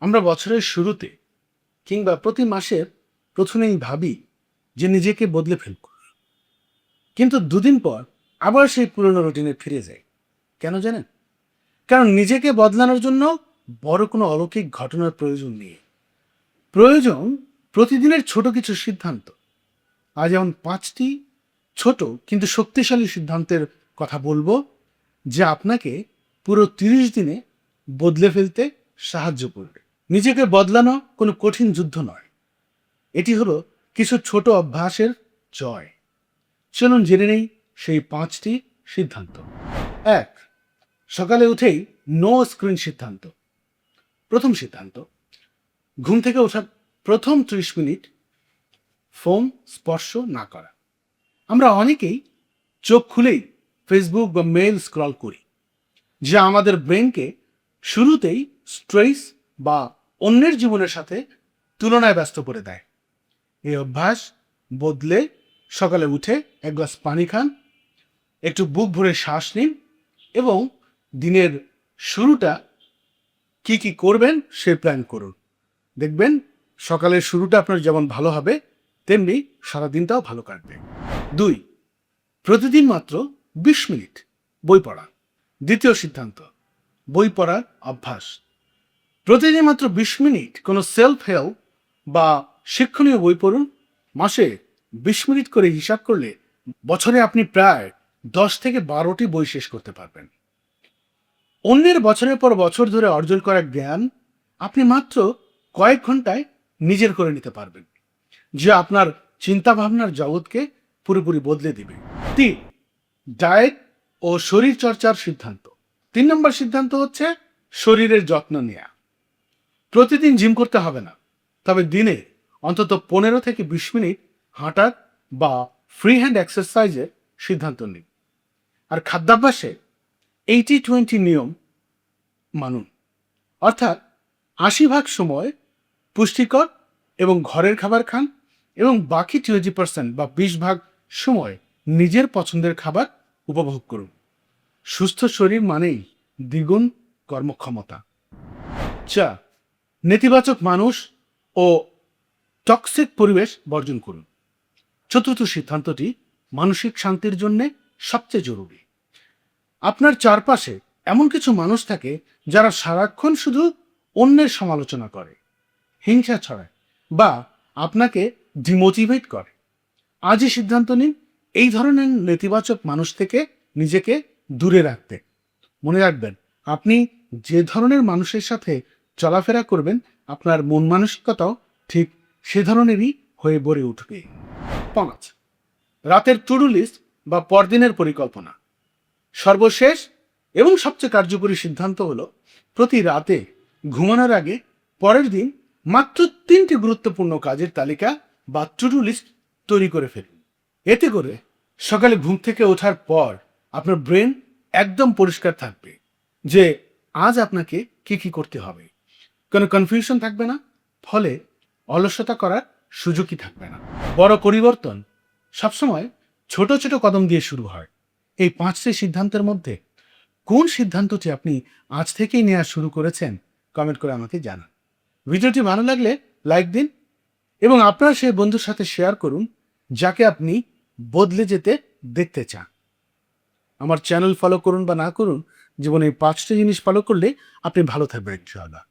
আমরা বছরের শুরুতে কিংবা প্রতি মাসের প্রথমেই ভাবি যে নিজেকে বদলে ফেলব, কিন্তু দুদিন পর আবার সেই পুরনো রুটিনে ফিরে যাই। কেন জানেন? কারণ নিজেকে বদলানোর জন্য বড় কোনো অলৌকিক ঘটনার প্রয়োজন নেই। প্রয়োজন প্রতিদিনের ছোট কিছু সিদ্ধান্ত। আজ যেমন 5টি ছোট কিন্তু শক্তিশালী সিদ্ধান্তের কথা বলবো, যা আপনাকে পুরো 30 দিনে বদলে ফেলতে সাহায্য করবে। নিজেকে বদলানো কোনো কঠিন যুদ্ধ নয়, এটি হলো কিছু ছোট অভ্যাসের জয়। চলুন জেনে নেই সেই 5টি সিদ্ধান্ত। 1, সকালে উঠেই নো স্ক্রিন সিদ্ধান্ত। প্রথম সিদ্ধান্ত, ঘুম থেকে ওঠার প্রথম 30 মিনিট ফোন স্পর্শ না করা। আমরা অনেকেই চোখ খুলেই ফেসবুক বা মেইল স্ক্রল করি, যা আমাদের ব্রেনকে শুরুতেই স্ট্রেস বা অন্যের জীবনের সাথে তুলনায় ব্যস্ত করে দেয়। এই অভ্যাস বদলে সকালে উঠে এক গ্লাস পানি খান, একটু বুক ভরে শ্বাস নিন এবং দিনের শুরুটা কি কি করবেন সে প্ল্যান করুন। দেখবেন সকালের শুরুটা আপনার যেমন ভালো হবে, তেমনি সারাদিনটাও ভালো কাটবে। 2, প্রতিদিন মাত্র 20 মিনিট বই পড়া। দ্বিতীয় সিদ্ধান্ত, বই পড়ার অভ্যাস। প্রতিদিন মাত্র 20 মিনিট কোনো সেলফ হেল্প বা শিক্ষণীয় বই পড়ুন। মাসে 20 মিনিট করে হিসাব করলে বছরে আপনি প্রায় 10 থেকে 12টি বই শেষ করতে পারবেন। অন্যের বছরের পর বছর ধরে অর্জন করা জ্ঞান আপনি মাত্র কয়েক ঘন্টায় নিজের করে নিতে পারবেন, যা আপনার চিন্তা ভাবনার জগৎকে পুরোপুরি বদলে দিবে। 3, ডায়েট ও শরীর চর্চার সিদ্ধান্ত। 3 নম্বর সিদ্ধান্ত হচ্ছে শরীরের যত্ন নেওয়া। প্রতিদিন জিম করতে হবে না, তবে দিনে অন্তত 15 থেকে 20 মিনিট হাঁটার বা ফ্রি হ্যান্ড এক্সারসাইজের সিদ্ধান্ত নিন। আর খাদ্যাভ্যাসে 80-20 নিয়ম মানুন, অর্থাৎ 80% সময় পুষ্টিকর এবং ঘরের খাবার খান এবং বাকি 20% বা 20% সময় নিজের পছন্দের খাবার উপভোগ করুন। সুস্থ শরীর মানেই দ্বিগুণ কর্মক্ষমতা। 4, নেতিবাচক মানুষ ও টক্সিক পরিবেশ বর্জন করুন। চতুর্থ সিদ্ধান্তটি মানসিক শান্তির জন্য সবচেয়ে জরুরি। আপনার চারপাশে এমন কিছু মানুষ থাকে যারা সারাক্ষণ শুধু অন্যের সমালোচনা করে, হিংসা ছড়ায় বা আপনাকে ডিমোটিভেট করে। আজই সিদ্ধান্ত নিন এই ধরনের নেতিবাচক মানুষ থেকে নিজেকে দূরে রাখতে। মনে রাখবেন, আপনি যে ধরনের মানুষের সাথে চলাফেরা করবেন, আপনার মন মানসিকতাও ঠিক সে ধরনেরই হয়ে গড়ে উঠবে। 5, রাতের টু ডু লিস্ট বা পরদিনের পরিকল্পনা। সর্বশেষ এবং সবচেয়ে কার্যকরী সিদ্ধান্ত হলো প্রতি রাতে ঘুমানোর আগে পরের দিন মাত্র 3টি গুরুত্বপূর্ণ কাজের তালিকা বা টু ডু লিস্ট তৈরি করে ফেলুন। এতে করে সকালে ঘুম থেকে ওঠার পর আপনার ব্রেন একদম পরিষ্কার থাকবে যে আজ আপনাকে কি কি করতে হবে। কোনো কনফিউশন থাকবে না, ফলে অলসতা করার সুযোগই থাকবে না। বড় পরিবর্তন সবসময় ছোট ছোট কদম দিয়ে শুরু হয়। এই 5টি সিদ্ধান্তের মধ্যে কোন সিদ্ধান্তটি আপনি আজ থেকেই নেওয়া শুরু করেছেন কমেন্ট করে আমাকে জানান। ভিডিওটি ভালো লাগলে লাইক দিন এবং আপনার সেই বন্ধুর সাথে শেয়ার করুন যাকে আপনি বদলে যেতে দেখতে চান। আমার চ্যানেল ফলো করুন বা না করুন, জীবনে এই 5টি জিনিস ফলো করলে আপনি ভালো থাকবেন ইনশাআল্লাহ।